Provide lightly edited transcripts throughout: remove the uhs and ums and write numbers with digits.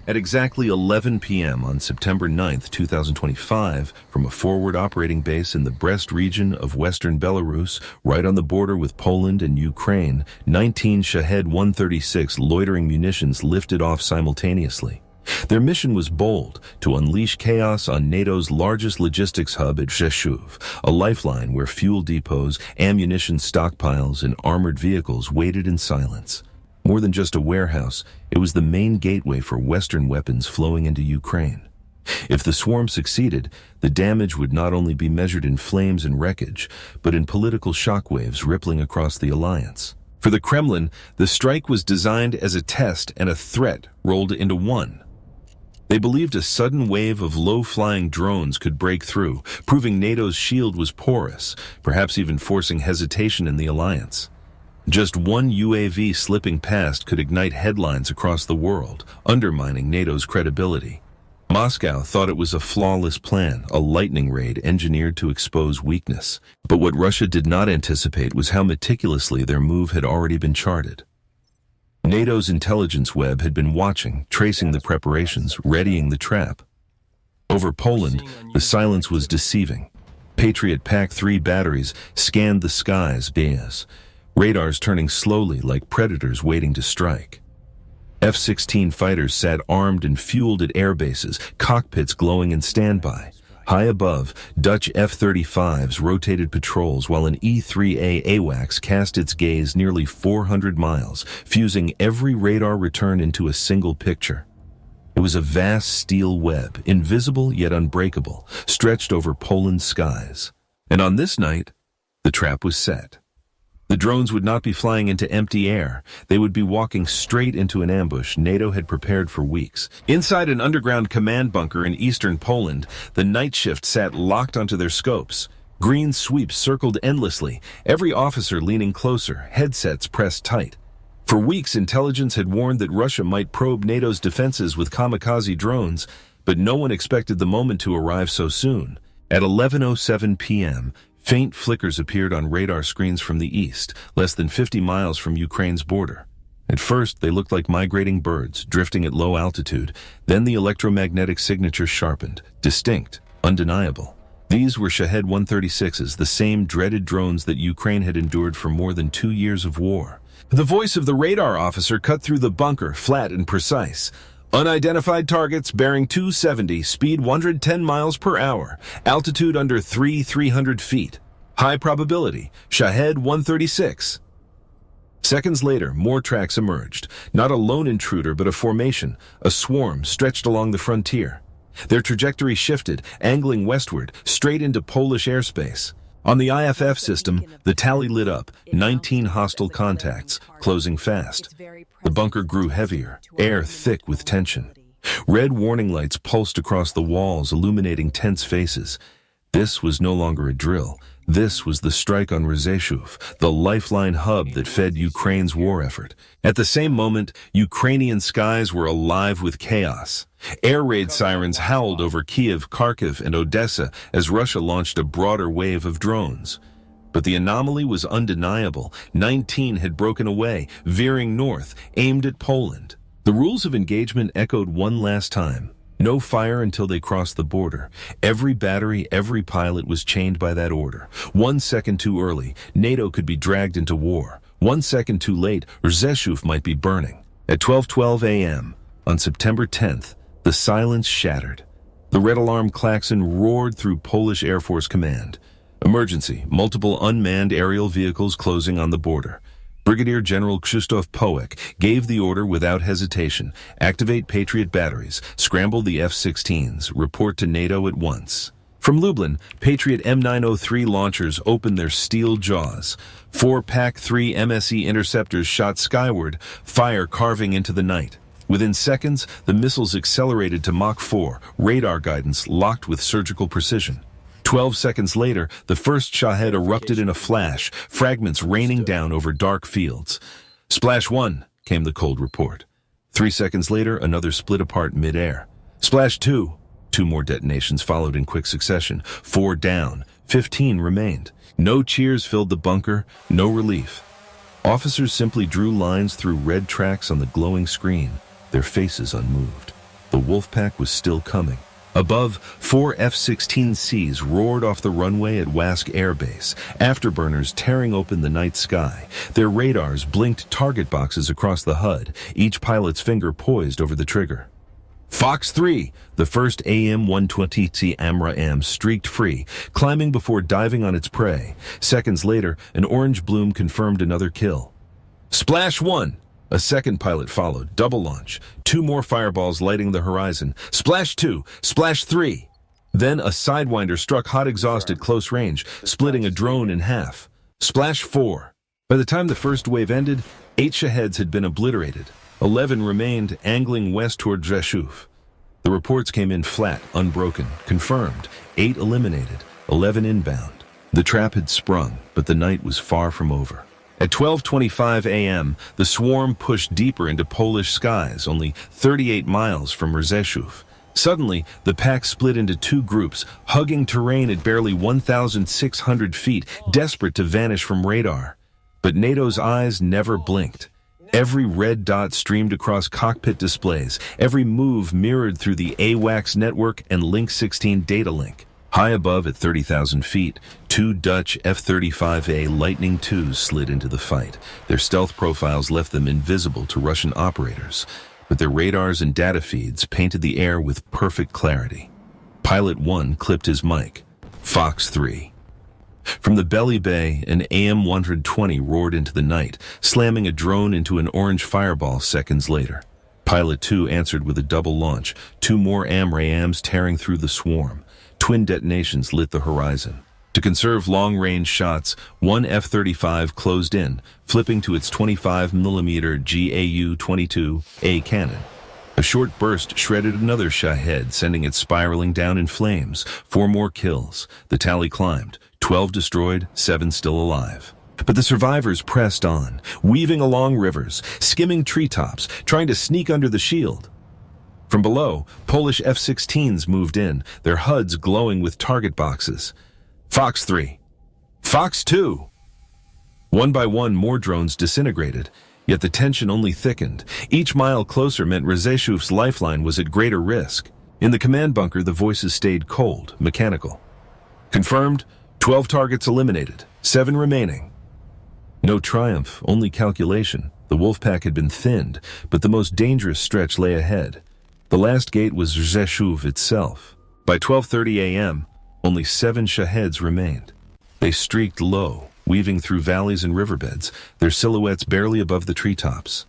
At exactly 11 p.m. on September 9th, 2025, from a forward operating base in the Brest region of western Belarus, right on the border with Poland and Ukraine, 19 Shahed 136 loitering munitions lifted off simultaneously. Their mission was bold, to unleash chaos on NATO's largest logistics hub at Rzeszów, a lifeline where fuel depots, ammunition stockpiles, and armored vehicles waited in silence. More than just a warehouse, it was the main gateway for Western weapons flowing into Ukraine. If the swarm succeeded, the damage would not only be measured in flames and wreckage, but in political shockwaves rippling across the alliance. For the Kremlin, the strike was designed as a test and a threat rolled into one. They believed a sudden wave of low-flying drones could break through, proving NATO's shield was porous, perhaps even forcing hesitation in the alliance. Just one UAV slipping past could ignite headlines across the world, undermining NATO's credibility. Moscow thought it was a flawless plan, a lightning raid engineered to expose weakness. But what Russia did not anticipate was how meticulously their move had already been charted. NATO's intelligence web had been watching, tracing the preparations, readying the trap. Over Poland, the silence was deceiving. Patriot PAC-3 batteries scanned the skies, radars turning slowly like predators waiting to strike. F-16 fighters sat armed and fueled at air bases, cockpits glowing in standby. High above, Dutch F-35s rotated patrols while an E-3A AWACS cast its gaze nearly 400 miles, fusing every radar return into a single picture. It was a vast steel web, invisible yet unbreakable, stretched over Poland's skies. And on this night, the trap was set. The drones would not be flying into empty air. They would be walking straight into an ambush NATO had prepared for weeks. Inside an underground command bunker in eastern Poland, the night shift sat locked onto their scopes. Green sweeps circled endlessly, every officer leaning closer, headsets pressed tight. For weeks, intelligence had warned that Russia might probe NATO's defenses with kamikaze drones, but no one expected the moment to arrive so soon. At 11:07 p.m., faint flickers appeared on radar screens from the east, less than 50 miles from Ukraine's border. At first, they looked like migrating birds, drifting at low altitude. Then the electromagnetic signature sharpened, distinct, undeniable. These were Shahed 136s, the same dreaded drones that Ukraine had endured for more than 2 years of war. The voice of the radar officer cut through the bunker, flat and precise. Unidentified targets bearing 270, speed 110 miles per hour, altitude under 300 feet. High probability, Shahed 136. Seconds later, more tracks emerged. Not a lone intruder, but a formation, a swarm stretched along the frontier. Their trajectory shifted, angling westward, straight into Polish airspace. On the IFF system, the tally lit up, 19 hostile contacts, closing fast. The bunker grew heavier, air thick with tension. Red warning lights pulsed across the walls, illuminating tense faces. This was no longer a drill. This was the strike on Rzeszów, the lifeline hub that fed Ukraine's war effort. At the same moment, Ukrainian skies were alive with chaos. Air raid sirens howled over Kiev, Kharkiv, and Odessa as Russia launched a broader wave of drones. But the anomaly was undeniable. 19 had broken away, veering north, aimed at Poland. The rules of engagement echoed one last time. No fire until they crossed the border. Every battery, every pilot was chained by that order. 1 second too early, NATO could be dragged into war. 1 second too late, Rzeszów might be burning. At 12:12 a.m., on September 10th, the silence shattered. The red alarm klaxon roared through Polish Air Force Command. Emergency, multiple unmanned aerial vehicles closing on the border. Brigadier General Krzysztof Połek gave the order without hesitation. Activate Patriot batteries, scramble the F-16s, report to NATO at once. From Lublin, Patriot M903 launchers opened their steel jaws. 4 PAC-3 MSE interceptors shot skyward, fire carving into the night. Within seconds, the missiles accelerated to Mach 4, radar guidance locked with surgical precision. 12 seconds later, the first Shahed erupted in a flash, fragments raining down over dark fields. Splash 1, came the cold report. 3 seconds later, another split apart mid-air. Splash 2, 2 more detonations followed in quick succession. 4 down, 15 remained. No cheers filled the bunker, no relief. Officers simply drew lines through red tracks on the glowing screen, their faces unmoved. The Wolfpack was still coming. Above, 4 F-16Cs roared off the runway at Wask Air Base, afterburners tearing open the night sky. Their radars blinked target boxes across the HUD, each pilot's finger poised over the trigger. Fox 3, the first AM-120T AMRA-AM streaked free, climbing before diving on its prey. Seconds later, an orange bloom confirmed another kill. Splash 1! A second pilot followed, double launch. 2 more fireballs lighting the horizon. Splash 2, Splash 3. Then a Sidewinder struck hot exhaust at close range, splitting a drone in half. Splash 4. By the time the first wave ended, 8 Shaheeds had been obliterated. 11 remained, angling west toward Rzeszów. The reports came in flat, unbroken, confirmed. 8 eliminated, 11 inbound. The trap had sprung, but the night was far from over. At 12:25 a.m., the swarm pushed deeper into Polish skies, only 38 miles from Rzeszów. Suddenly, the pack split into 2 groups, hugging terrain at barely 1,600 feet, desperate to vanish from radar. But NATO's eyes never blinked. Every red dot streamed across cockpit displays, every move mirrored through the AWACS network and Link 16 data link. High above at 30,000 feet, 2 Dutch F-35A Lightning IIs slid into the fight. Their stealth profiles left them invisible to Russian operators, but their radars and data feeds painted the air with perfect clarity. Pilot 1 clipped his mic. Fox 3. From the belly bay, an AM-120 roared into the night, slamming a drone into an orange fireball seconds later. Pilot 2 answered with a double launch, 2 more AMRAAMs tearing through the swarm. Twin detonations lit the horizon. To conserve long-range shots, 1 F-35 closed in, flipping to its 25mm GAU-22A cannon. A short burst shredded another Shahed, sending it spiraling down in flames. 4 more kills. The tally climbed. 12 destroyed, 7 still alive. But the survivors pressed on, weaving along rivers, skimming treetops, trying to sneak under the shield. From below, Polish F-16s moved in, their HUDs glowing with target boxes. Fox 3. Fox 2. One by one, more drones disintegrated, yet the tension only thickened. Each mile closer meant Rzeszów's lifeline was at greater risk. In the command bunker, the voices stayed cold, mechanical. Confirmed, 12 targets eliminated, 7 remaining. No triumph, only calculation. The Wolfpack had been thinned, but the most dangerous stretch lay ahead. The last gate was Rzeszów itself. By 12:30 a.m., only 7 Shaheeds remained. They streaked low, weaving through valleys and riverbeds, their silhouettes barely above the treetops.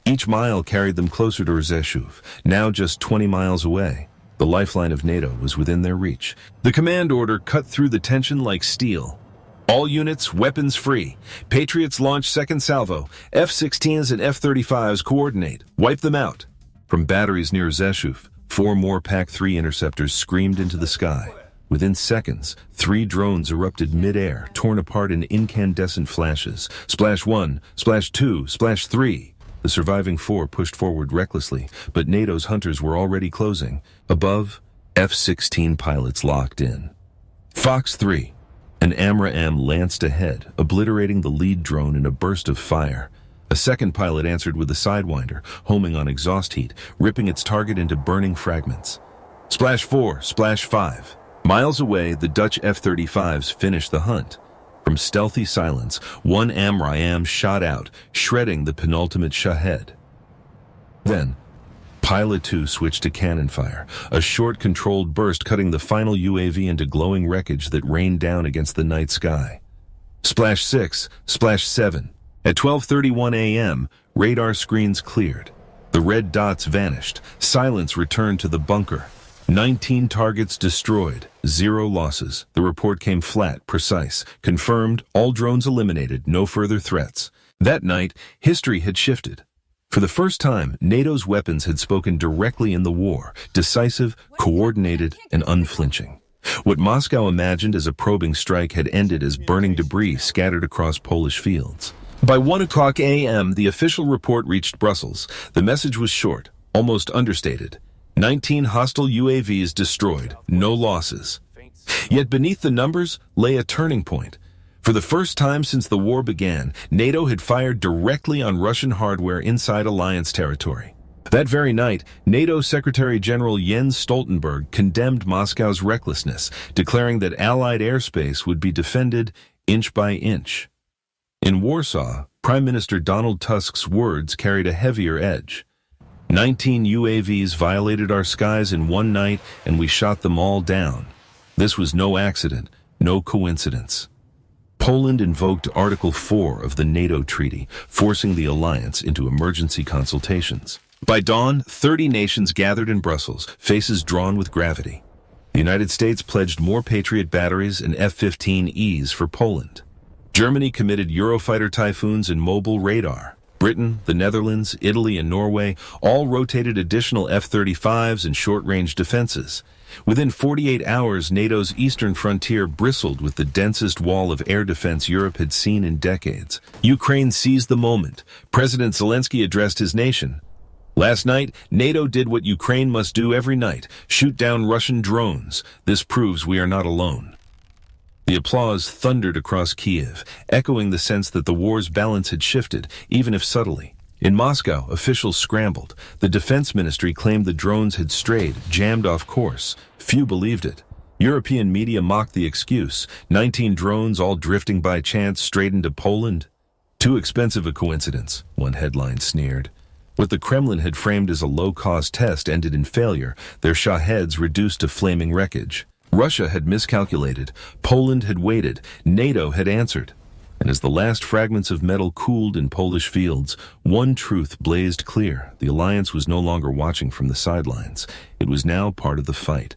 Each mile carried them closer to Rzeszów, now just 20 miles away. The lifeline of NATO was within their reach. The command order cut through the tension like steel. All units, weapons free. Patriots launch second salvo. F-16s and F-35s coordinate. Wipe them out. From batteries near Rzeszów, 4 more PAC-3 interceptors screamed into the sky. Within seconds, 3 drones erupted mid-air, torn apart in incandescent flashes. Splash 1, Splash 2, Splash 3. The surviving 4 pushed forward recklessly, but NATO's hunters were already closing. Above, F-16 pilots locked in. Fox 3. An AMRA-AM lanced ahead, obliterating the lead drone in a burst of fire. A second pilot answered with a Sidewinder, homing on exhaust heat, ripping its target into burning fragments. Splash 4, Splash 5. Miles away, the Dutch F-35s finished the hunt. From stealthy silence, 1 AMRA-AM shot out, shredding the penultimate Shahed. Then, Pilot 2 switched to cannon fire, a short controlled burst cutting the final UAV into glowing wreckage that rained down against the night sky. Splash 6, Splash 7. At 12:31 a.m., radar screens cleared. The red dots vanished. Silence returned to the bunker. 19 targets destroyed, 0 losses. The report came flat, precise. Confirmed, all drones eliminated, no further threats. That night, history had shifted. For the first time, NATO's weapons had spoken directly in the war, decisive, coordinated, and unflinching. What Moscow imagined as a probing strike had ended as burning debris scattered across Polish fields. By 1 o'clock a.m., the official report reached Brussels. The message was short, almost understated. 19 hostile UAVs destroyed, no losses. Yet beneath the numbers lay a turning point. For the first time since the war began, NATO had fired directly on Russian hardware inside alliance territory. That very night, NATO Secretary General Jens Stoltenberg condemned Moscow's recklessness, declaring that Allied airspace would be defended inch by inch. In Warsaw, Prime Minister Donald Tusk's words carried a heavier edge. 19 UAVs violated our skies in one night, and we shot them all down. This was no accident, no coincidence. Poland invoked Article 4 of the NATO treaty, forcing the alliance into emergency consultations. By dawn, 30 nations gathered in Brussels, faces drawn with gravity. The United States pledged more Patriot batteries and F-15Es for Poland. Germany committed Eurofighter Typhoons and mobile radar. Britain, the Netherlands, Italy, and Norway all rotated additional F-35s and short-range defenses. Within 48 hours, NATO's eastern frontier bristled with the densest wall of air defense Europe had seen in decades. Ukraine seized the moment. President Zelensky addressed his nation. Last night, NATO did what Ukraine must do every night, shoot down Russian drones. This proves we are not alone. The applause thundered across Kiev, echoing the sense that the war's balance had shifted, even if subtly. In Moscow, officials scrambled. The defense ministry claimed the drones had strayed, jammed off course. Few believed it. European media mocked the excuse. 19 drones all drifting by chance straight into Poland. Too expensive a coincidence, one headline sneered. What the Kremlin had framed as a low-cost test ended in failure, their Shaheds reduced to flaming wreckage. Russia had miscalculated, Poland had waited, NATO had answered. And as the last fragments of metal cooled in Polish fields, one truth blazed clear. The alliance was no longer watching from the sidelines. It was now part of the fight.